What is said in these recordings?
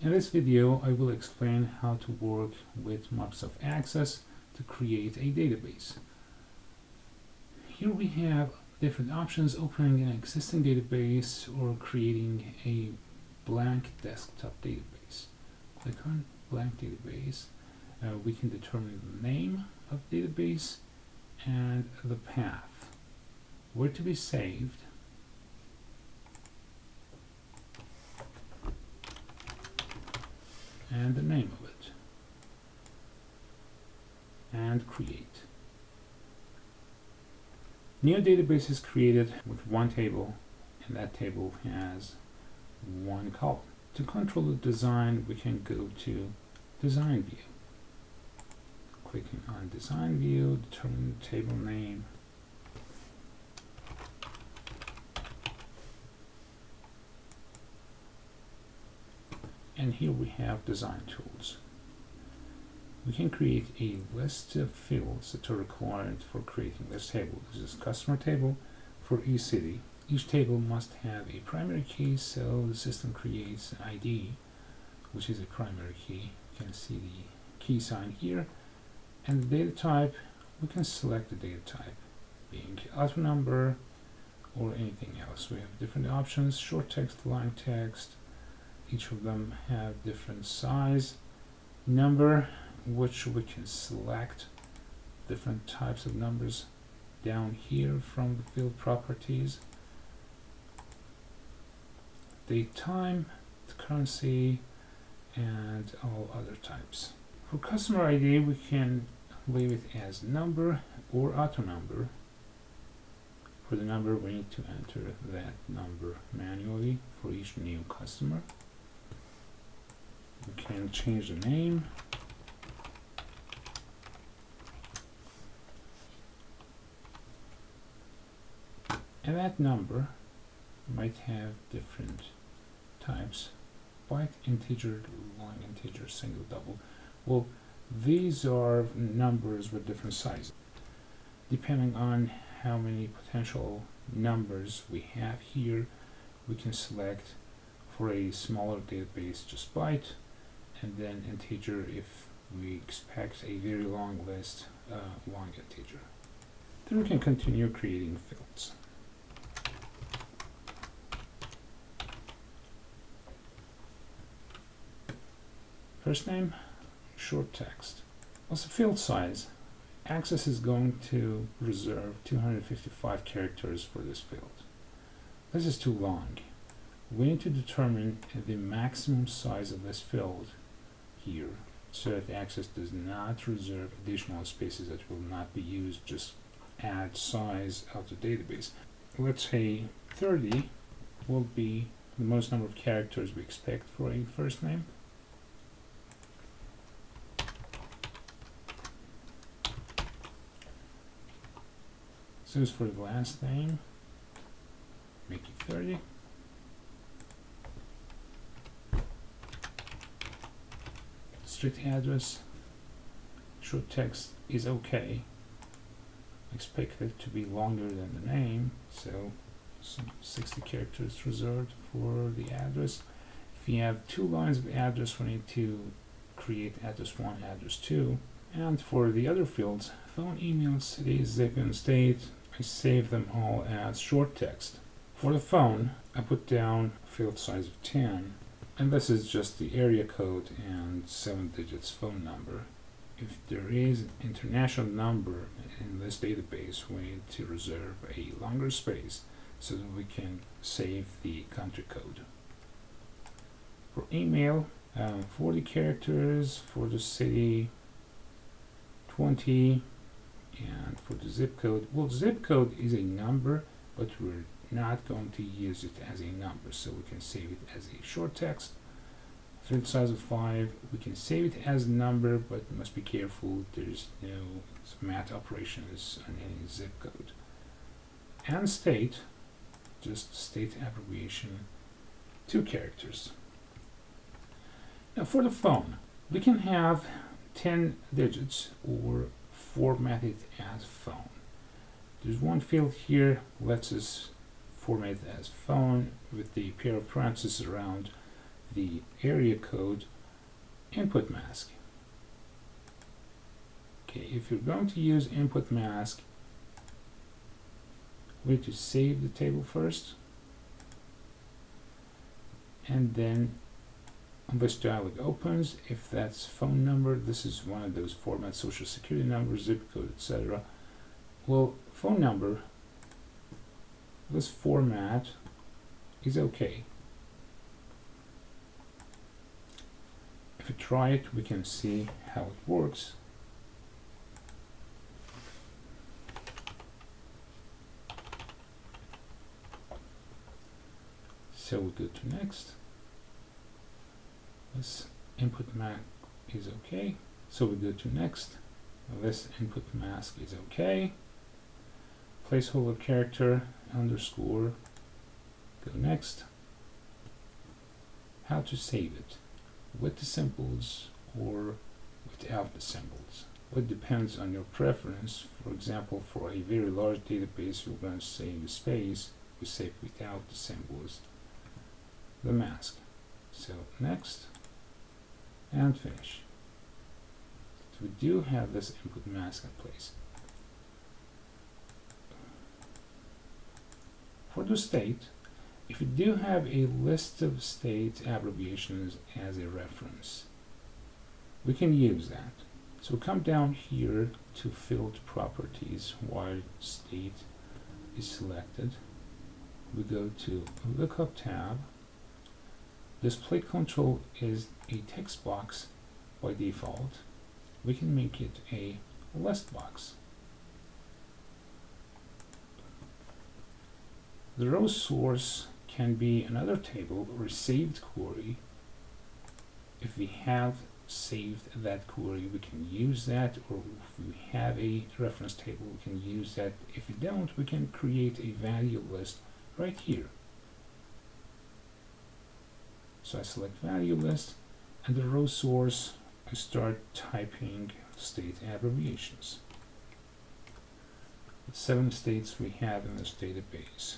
In this video, I will explain how to work with Microsoft Access to create a database. Here we have different options: opening an existing database or creating a blank desktop database. Click on blank database. We can determine the name of the database and the path, where to be saved, and the name of it, and create. New database is created with one table, and that table has one column. To control the design, we can go to Design View. Clicking on Design View, determine the table name, and here we have Design Tools. We can create a list of fields that are required for creating this table. This is customer table for each city. Each table must have a primary key, so the system creates an ID, which is a primary key. You can see the key sign here. And the data type, we can select the data type, being auto number or anything else. We have different options: short text, long text. Each of them have different size. Number, which we can select different types of numbers down here from the field properties. Date time, the currency, and all other types. For customer ID, we can leave it as number or auto number. For the number, we need to enter that number manually for each new customer. We can change the name. And that number might have different types: byte, integer, long integer, single, double. Well, these are numbers with different sizes. Depending on how many potential numbers we have here, we can select for a smaller database just byte, and then integer if we expect a very long list, long integer. Then we can continue creating fields. First name, short text. Also, field size. Access is going to reserve 255 characters for this field. This is too long. We need to determine the maximum size of this field here, so that Access does not reserve additional spaces that will not be used. Just add size of the database. Let's say 30 will be the most number of characters we expect for a first name. So as for the last name, make it 30. Strict address, short text is okay. Expect it to be longer than the name, so some 60 characters reserved for the address. If you have 2 lines of address, we need to create address 1, address 2. And for the other fields, phone, email, city, zip, and state, I save them all as short text. For the phone, I put down field size of 10, and this is just the area code and 7 digits phone number. If there is an international number in this database, we need to reserve a longer space so that we can save the country code. For email, 40 characters. For the city, 20. And for the zip code, well, zip code is a number, but we're not going to use it as a number, so we can save it as a short text. Field size of 5, we can save it as a number, but must be careful. There's no math operations on any zip code. And state, just state abbreviation, 2 characters. Now for the phone, we can have 10 digits or format it as phone. There's one field here lets us format it as phone with the pair of parentheses around the area code input mask. Okay, if you're going to use input mask, we need to save the table first, and then when this dialog opens, if that's phone number, this is one of those formats, social security number, zip code, etc. Well, phone number, this format is okay. If we try it, we can see how it works. So we go to next. This input mask is okay. So we go to next. This input mask is okay. Placeholder character underscore. Go next. How to save it? With the symbols or without the symbols? It depends on your preference. For example, for a very large database, we're going to save space. We save without the symbols, the mask. So next and finish. So we do have this input mask in place. For the state, if you do have a list of state abbreviations as a reference, we can use that. So come down here to field properties while state is selected. We go to lookup tab. Display control is a text box by default. We can make it a list box. The row source can be another table or a saved query. If we have saved that query, we can use that, or if we have a reference table, we can use that. If we don't, we can create a value list right here. So I select value list, and the row source, I start typing state abbreviations. The 7 states we have in this database.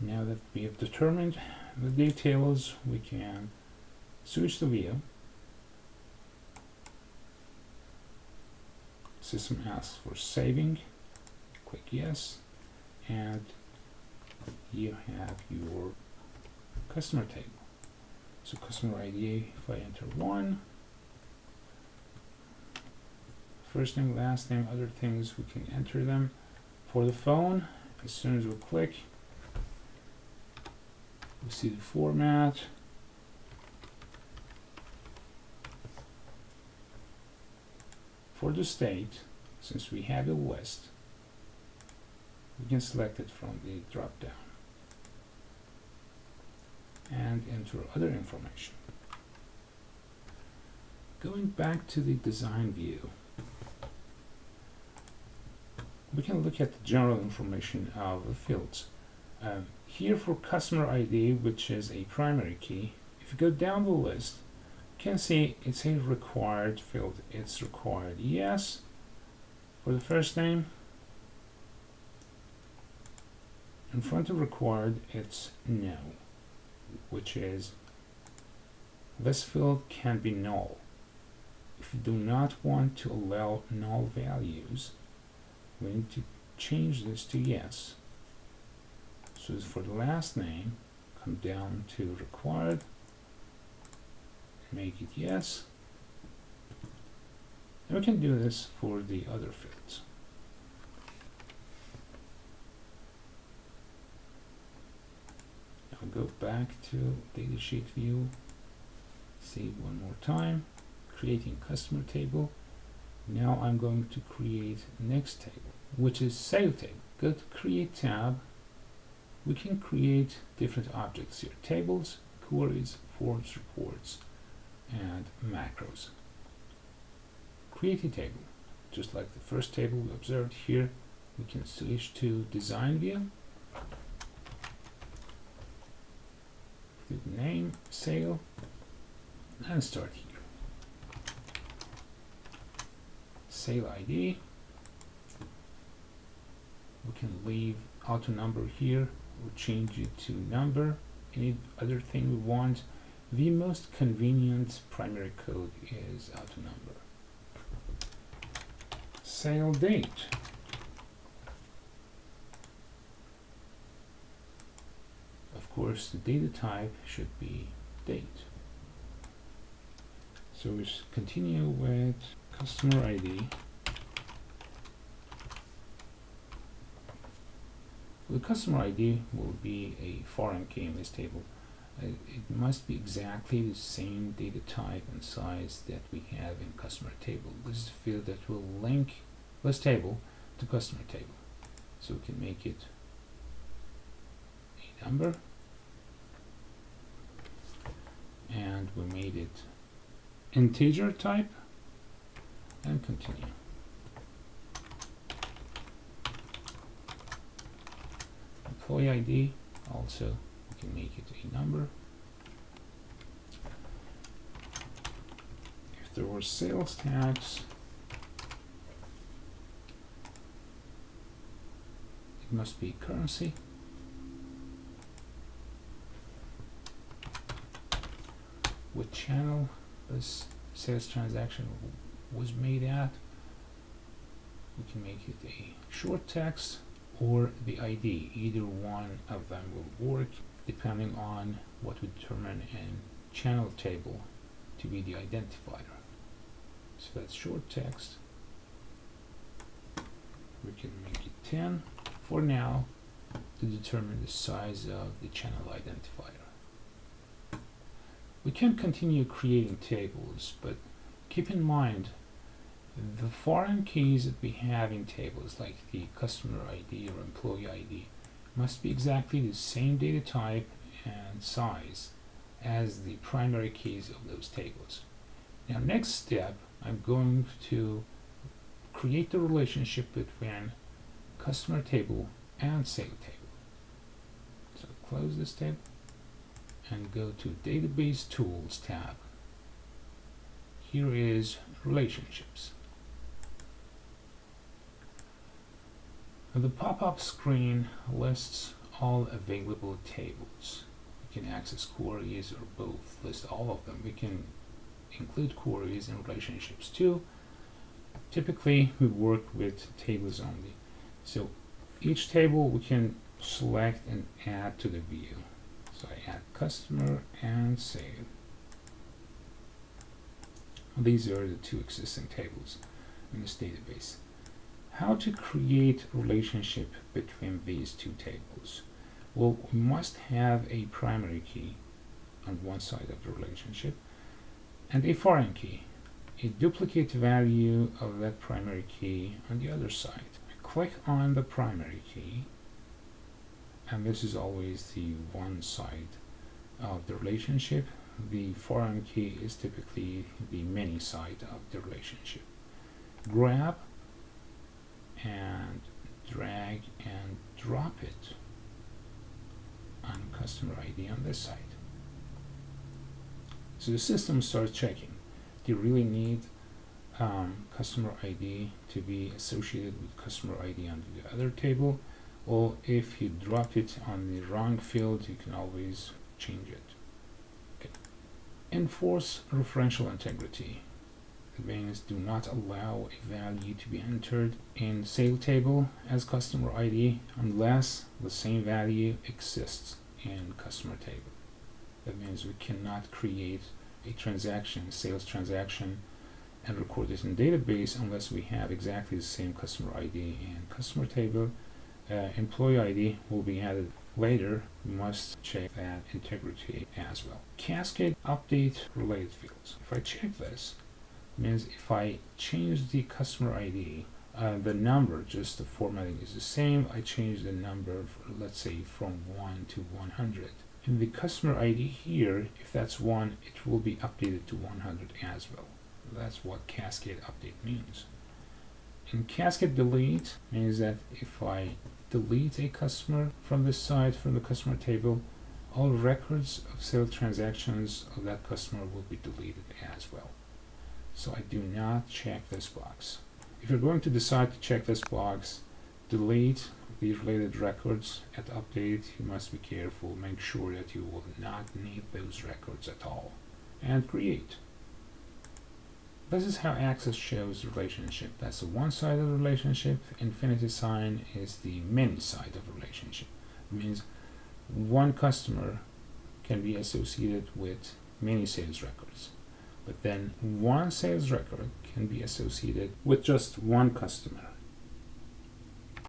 Now that we have determined the details, we can switch to view. System asks for saving. Click yes, and you have your customer table. So customer ID, if I enter 1, first name, last name, other things, we can enter them. For the phone, as soon as we click, we see the format. For the state, since we have a list, we can select it from the drop down and enter other information. Going back to the design view, we can look at the general information of the fields. Here for customer ID, which is a primary key, if you go down the list, you can see it's a required field. It's required yes for the first name. In front of required, it's no, which is this field can be null. If you do not want to allow null values, we need to change this to yes. So for the last name, come down to required, make it yes. And we can do this for the other fields. Now go back to datasheet view, save one more time, creating customer table. Now I'm going to create next table, which is sale table. Go to create tab. We can create different objects here: tables, queries, forms, reports, and macros. Create a table. just like the first table we observed here. We can switch to design view. Click name, sale, and start here. Sale ID. We can leave auto number here or change it to number. Any other thing we want. The most convenient primary code is auto number. Sale date. Of course, the data type should be date. So we continue with customer ID. The customer ID will be a foreign key in this table. It must be exactly the same data type and size that we have in customer table. This is a field that will link this table to customer table. So we can make it a number, and we made it integer type, and continue. Employee ID, also we can make it a number. If there were sales tax, it must be currency. What channel this sales transaction was made at, we can make it a short text or the ID. Either one of them will work depending on what we determine in channel table to be the identifier. So that's short text. We can make it 10 for now to determine the size of the channel identifier. We can continue creating tables, but keep in mind the foreign keys that we have in tables, like the customer ID or employee ID, must be exactly the same data type and size as the primary keys of those tables. Now, next step, I'm going to create the relationship between customer table and sale table. So close this tab and go to Database Tools tab. Here is Relationships. The pop-up screen lists all available tables. We can access queries or both, list all of them. We can include queries and relationships too. Typically, we work with tables only. So each table we can select and add to the view. So I add customer and sale. These are the two existing tables in this database. How to create relationship between these two tables? Well, we must have a primary key on one side of the relationship and a foreign key, a duplicate value of that primary key on the other side. I click on the primary key, and this is always the one side of the relationship. The foreign key is typically the many side of the relationship. Grab and drag and drop it on customer ID on this side. So the system starts checking. Do you really need customer ID to be associated with customer ID on the other table? Or if you drop it on the wrong field, you can always change it. Okay. Enforce referential integrity. It means do not allow a value to be entered in sale table as customer ID unless the same value exists in customer table. That means we cannot create a transaction, sales transaction, and record it in database unless we have exactly the same customer ID in customer table. Employee ID will be added later. We must check that integrity as well. Cascade update related fields. If I check this, means if I change the customer ID, the number, just the formatting is the same. I change the number, let's say from 1 to 100. In the customer ID here, if that's 1, it will be updated to 100 as well. That's what cascade update means. And cascade delete means that if I delete a customer from the site, from the customer table, all records of sales transactions of that customer will be deleted as well. So I do not check this box. If you're going to decide to check this box, delete the related records at update, you must be careful. Make sure that you will not need those records at all. And create. This is how Access shows the relationship. That's the one side of the relationship. Infinity sign is the many side of the relationship. It means one customer can be associated with many sales records. But then one sales record can be associated with just one customer.